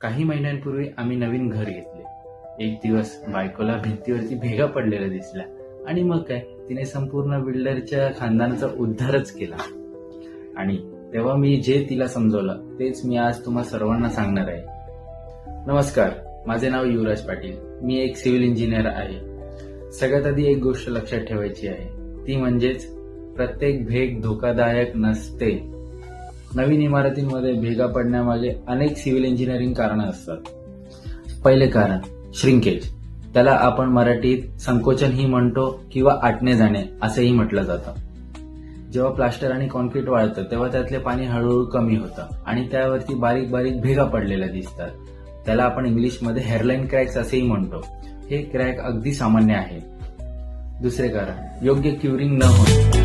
काही महिन्यांपूर्वी आम्ही नवीन घर घेतले. एक दिवस बायकोला भिंतीवरती भेगा पडलेल्या दिसल्या आणि मग काय, तिने संपूर्ण बिल्डरच्या खानदानाचा उद्धारच केला. आणि तेव्हा मी जे तिला समजवलं तेच मी आज तुम्हा सर्वांना सांगणार आहे. नमस्कार, माझे नाव युवराज पाटील. मी एक सिव्हिल इंजिनियर आहे. सगळ्यात आधी एक गोष्ट लक्षात ठेवायची आहे, ती म्हणजेच प्रत्येक भेग धोकादायक नसते. नवीन इमारतींमध्ये भेगा पडण्यामागे अनेक सिव्हिल इंजिनिअरिंग कारणं असतात. पहिले कारण श्रिंकेज, त्याला आपण मराठीत संकोचनही म्हणतो किंवा आटणे जाणे असंही म्हटलं जातं. जेव्हा प्लास्टर आणि कॉन्क्रीट वाळतं तेव्हा त्यातले पाणी हळूहळू कमी होतं आणि त्यावरती बारीक बारीक भेगा पडलेल्या दिसतात. त्याला आपण इंग्लिशमध्ये हेअरलाईन क्रॅक्स असेही म्हणतो. हे क्रॅक अगदी सामान्य आहे. दुसरे कारण योग्य क्युरिंग न होणे.